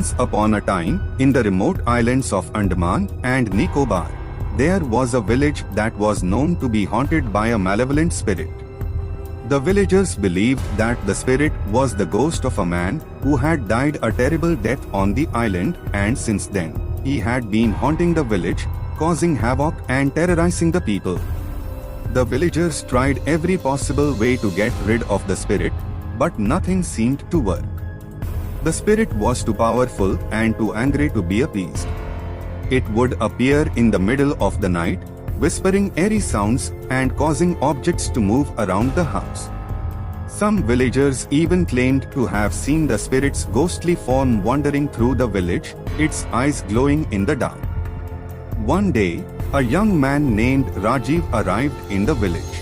Once upon a time, in the remote islands of Andaman and Nicobar, there was a village that was known to be haunted by a malevolent spirit. The villagers believed that the spirit was the ghost of a man who had died a terrible death on the island, and since then, he had been haunting the village, causing havoc and terrorizing the people. The villagers tried every possible way to get rid of the spirit, but nothing seemed to work. The spirit was too powerful and too angry to be appeased. It would appear in the middle of the night, whispering eerie sounds and causing objects to move around the house. Some villagers even claimed to have seen the spirit's ghostly form wandering through the village, its eyes glowing in the dark. One day, a young man named Rajiv arrived in the village.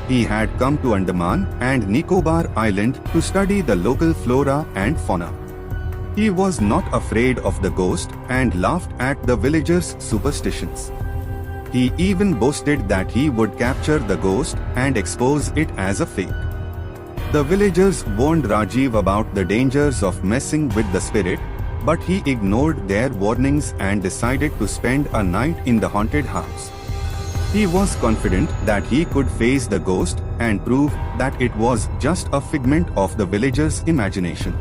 He had come to Andaman and Nicobar Island to study the local flora and fauna. He was not afraid of the ghost and laughed at the villagers' superstitions. He even boasted that he would capture the ghost and expose it as a fake. The villagers warned Rajiv about the dangers of messing with the spirit, but he ignored their warnings and decided to spend a night in the haunted house. He was confident that he could face the ghost and prove that it was just a figment of the villagers' imagination.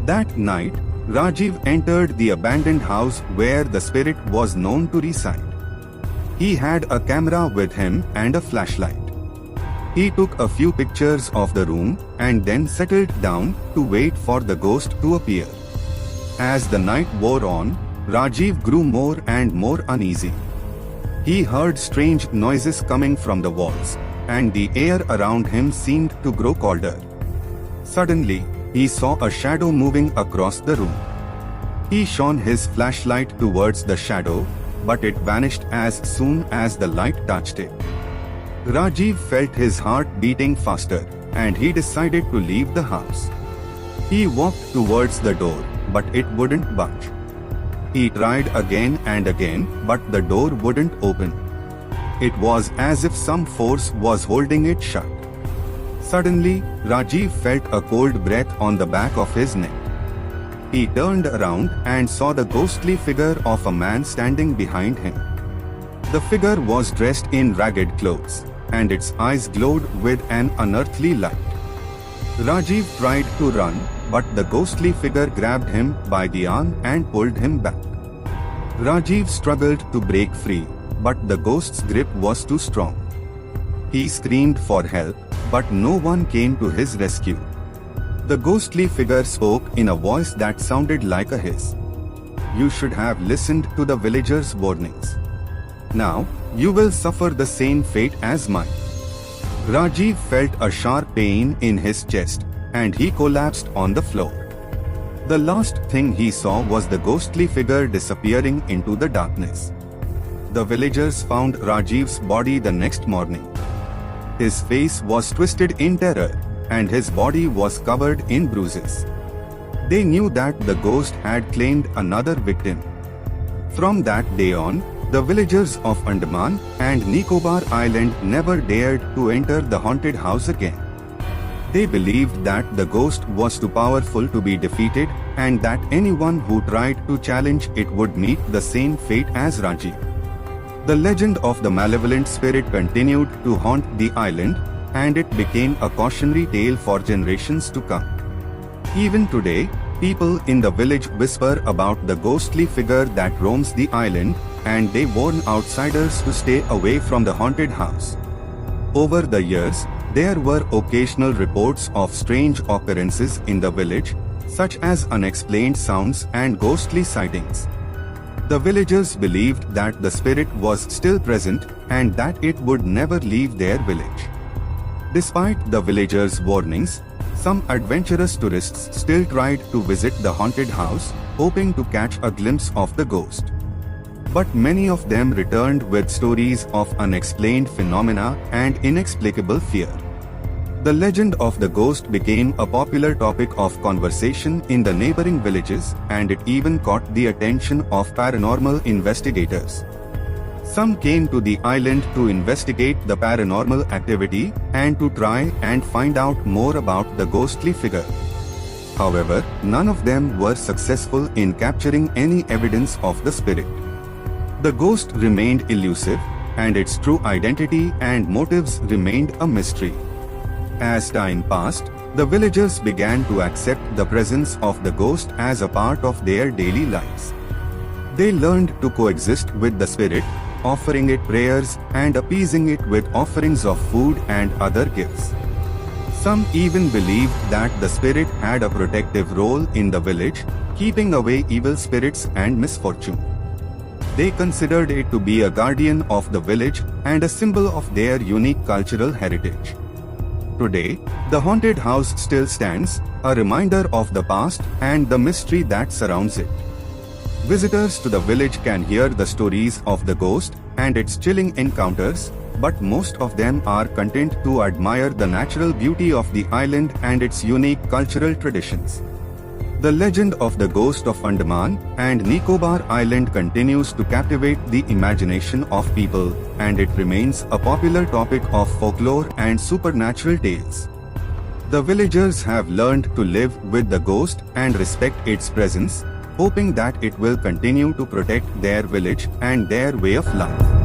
That night, Rajiv entered the abandoned house where the spirit was known to reside. He had a camera with him and a flashlight. He took a few pictures of the room and then settled down to wait for the ghost to appear. As the night wore on, Rajiv grew more and more uneasy. He heard strange noises coming from the walls, and the air around him seemed to grow colder. Suddenly, he saw a shadow moving across the room. He shone his flashlight towards the shadow, but it vanished as soon as the light touched it. Rajiv felt his heart beating faster, and he decided to leave the house. He walked towards the door, but it wouldn't budge. He tried again and again, but the door wouldn't open. It was as if some force was holding it shut. Suddenly, Rajiv felt a cold breath on the back of his neck. He turned around and saw the ghostly figure of a man standing behind him. The figure was dressed in ragged clothes, and its eyes glowed with an unearthly light. Rajiv tried to run, but the ghostly figure grabbed him by the arm and pulled him back. Rajiv struggled to break free, but the ghost's grip was too strong. He screamed for help, but no one came to his rescue. The ghostly figure spoke in a voice that sounded like a hiss. "You should have listened to the villagers' warnings. Now, you will suffer the same fate as mine." Rajiv felt a sharp pain in his chest, and he collapsed on the floor. The last thing he saw was the ghostly figure disappearing into the darkness. The villagers found Rajiv's body the next morning. His face was twisted in terror, and his body was covered in bruises. They knew that the ghost had claimed another victim. From that day on, the villagers of Andaman and Nicobar Island never dared to enter the haunted house again. They believed that the ghost was too powerful to be defeated, and that anyone who tried to challenge it would meet the same fate as Rajiv. The legend of the malevolent spirit continued to haunt the island, and it became a cautionary tale for generations to come. Even today, people in the village whisper about the ghostly figure that roams the island, and they warn outsiders to stay away from the haunted house. Over the years, there were occasional reports of strange occurrences in the village, such as unexplained sounds and ghostly sightings. The villagers believed that the spirit was still present and that it would never leave their village. Despite the villagers' warnings, some adventurous tourists still tried to visit the haunted house, hoping to catch a glimpse of the ghost. But many of them returned with stories of unexplained phenomena and inexplicable fear. The legend of the ghost became a popular topic of conversation in the neighboring villages, and it even caught the attention of paranormal investigators. Some came to the island to investigate the paranormal activity and to try and find out more about the ghostly figure. However, none of them were successful in capturing any evidence of the spirit. The ghost remained elusive, and its true identity and motives remained a mystery. As time passed, the villagers began to accept the presence of the ghost as a part of their daily lives. They learned to coexist with the spirit, offering it prayers and appeasing it with offerings of food and other gifts. Some even believed that the spirit had a protective role in the village, keeping away evil spirits and misfortune. They considered it to be a guardian of the village and a symbol of their unique cultural heritage. Today, the haunted house still stands, a reminder of the past and the mystery that surrounds it. Visitors to the village can hear the stories of the ghost and its chilling encounters, but most of them are content to admire the natural beauty of the island and its unique cultural traditions. The legend of the ghost of Andaman and Nicobar Island continues to captivate the imagination of people, and it remains a popular topic of folklore and supernatural tales. The villagers have learned to live with the ghost and respect its presence, hoping that it will continue to protect their village and their way of life.